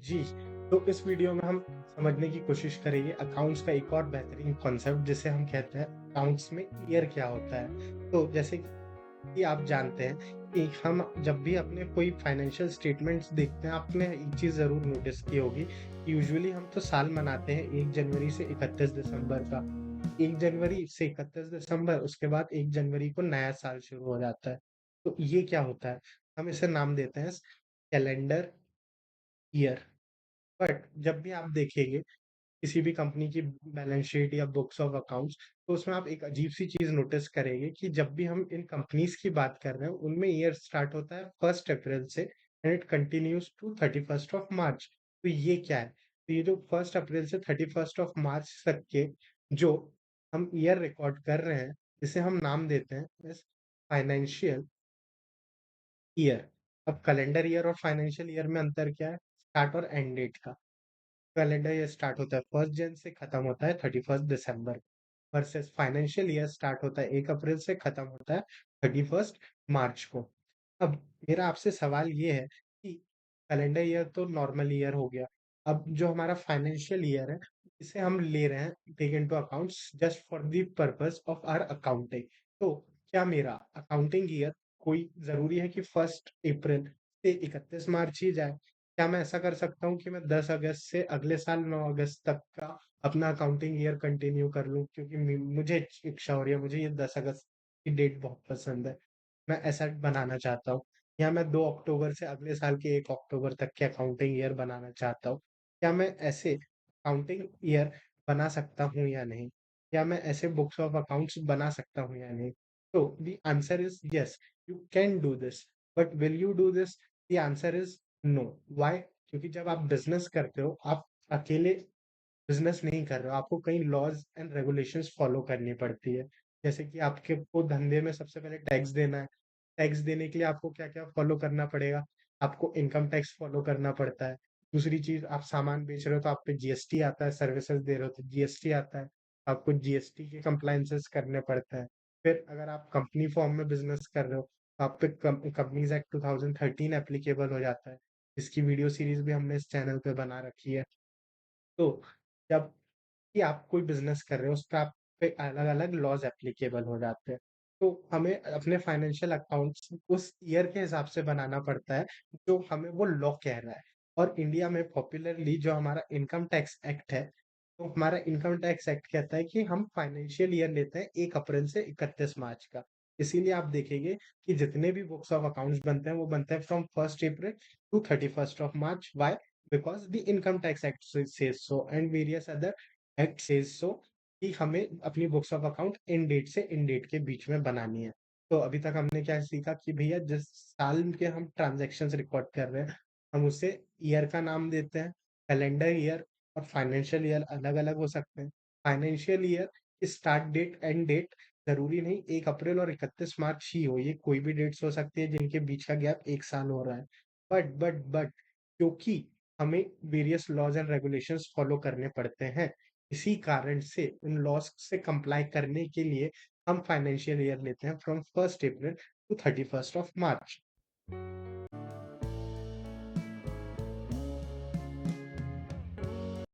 जी, तो इस वीडियो में हम समझने की कोशिश करेंगे अकाउंट्स का एक और बेहतरीन कॉन्सेप्ट जिसे हम कहते हैं अकाउंट्स में ईयर क्या होता है। तो जैसे कि आप जानते हैं कि हम जब भी अपने कोई फाइनेंशियल स्टेटमेंट्स देखते हैं, आपने एक चीज़ ज़रूर नोटिस की होगी कि यूजुअली हम तो साल मनाते हैं 1 जनवरी से 31 दिसंबर का। 1 जनवरी से 31 दिसंबर, उसके बाद 1 जनवरी को नया साल शुरू हो जाता है। तो ये क्या होता है? हम इसे नाम देते हैं कैलेंडर ईयर। बट जब भी आप देखेंगे किसी भी कंपनी की बैलेंस शीट या बुक्स ऑफ अकाउंट्स, तो उसमें आप एक अजीब सी चीज नोटिस करेंगे कि जब भी हम इन कंपनीज की बात कर रहे हैं, उनमें ईयर स्टार्ट होता है 1 अप्रैल से एंड इट कंटिन्यूज टू 31 मार्च। तो ये क्या है? तो ये जो 1 अप्रैल से 31 मार्च तक के जो हम ईयर रिकॉर्ड कर रहे हैं, इसे हम नाम देते हैं फाइनेंशियल ईयर। अब कैलेंडर ईयर और फाइनेंशियल ईयर में अंतर क्या है? स्टार्ट और एंड डेट का। कैलेंडर ईयर स्टार्ट होता है 1 जन से खत्म होता है 31 दिसंबर, वर्सेस फाइनेंशियल ईयर स्टार्ट होता है 1 अप्रैल से खत्म होता है 31 मार्च को। अब मेरा आपसे सवाल ये है कि कैलेंडर ईयर तो नॉर्मल ईयर हो गया। अब जो हमारा फाइनेंशियल ईयर है, इसे हम ले रहे हैं take into accounts just for the purpose of our accounting. तो क्या मेरा अकाउंटिंग ईयर कोई जरूरी है कि 1 अप्रैल से 31 मार्च ही जाए? क्या मैं ऐसा कर सकता हूँ कि मैं 10 अगस्त से अगले साल 9 अगस्त तक का अपना अकाउंटिंग ईयर कंटिन्यू कर लूँ, क्योंकि मुझे इच्छा हो रही है, मुझे ये 10 अगस्त की डेट बहुत पसंद है, मैं ऐसा बनाना चाहता हूँ। या मैं 2 अक्टूबर से अगले साल के 1 अक्टूबर तक के अकाउंटिंग ईयर बनाना चाहता हूँ। क्या मैं ऐसे अकाउंटिंग ईयर बना सकता हूँ या नहीं? क्या मैं ऐसे बुक्स ऑफ अकाउंट्स बना सकता हूँ या नहीं? तो the answer is yes, you can do this. But will you do this? The answer is no. Why? क्योंकि जब आप बिजनेस करते हो, आप अकेले बिजनेस नहीं कर रहे हो, आपको कई लॉज एंड रेगुलेशंस फॉलो करनी पड़ती है। जैसे कि आपके को धंधे में सबसे पहले टैक्स देना है। टैक्स देने के लिए आपको क्या क्या फॉलो करना पड़ेगा? आपको इनकम टैक्स फॉलो करना पड़ता है। दूसरी चीज, आप सामान बेच रहे हो तो आप पे जीएसटी आता है, सर्विसेज दे रहे हो तो जीएसटी आता है, आपको जीएसटी के कंप्लायंसेस करने पड़ते हैं। फिर अगर आप कंपनी फॉर्म में बिजनेस कर रहे हो, तो आप पे कंपनीज एक्ट 2013 एप्लीकेबल हो जाता है। इसकी वीडियो सीरीज भी हमने इस चैनल पे बना रखी है। तो जब कि आप कोई बिजनेस कर रहे हो, उस पे आप पे अलग-अलग लॉज एप्लीकेबल हो जाते हैं। तो हमें अपने फाइनेंशियल अकाउंट्स उस ईयर के हिसाब से बनाना पड़ता है, जो हमें वो लॉ कह रहा है। और इंडिया में पॉपुलरली जो हमारा इनकम टैक्स एक्ट है, तो हमारा इनकम टैक्स एक्ट कहता है कि हम फाइनेंशियल ईयर लेते हैं 1 अप्रैल से 31 मार्च का। इसीलिए आप देखेंगे कि जितने भी बुक्स ऑफ अकाउंट्स बनते हैं, वो बनते हैं from 1 April to 31 March. Why? Because the income tax act says so and various other act says so कि हमें अपनी बुक्स ऑफ अकाउंट इन डेट से इन डेट के बीच में बनानी है। तो अभी तक हमने क्या सीखा कि भैया जिस साल के हम ट्रांजैक्शंस रिकॉर्ड कर रहे हैं, हम उसे ईयर का नाम देते हैं। कैलेंडर ईयर और फाइनेंशियल ईयर अलग अलग हो सकते हैं। फाइनेंशियल ईयर की स्टार्ट डेट एंड डेट जरूरी नहीं 1 अप्रैल और 31 मार्च ही हो, ये कोई भी डेट्स हो सकती है जिनके बीच का गैप 1 साल हो रहा है। बट क्योंकि हमें various laws and regulations follow करने पड़ते हैं, इसी कारण से उन लॉस से कंप्लाई करने के लिए हम फाइनेंशियल ईयर लेते हैं फ्रॉम 1 अप्रैल टू 31 मार्च।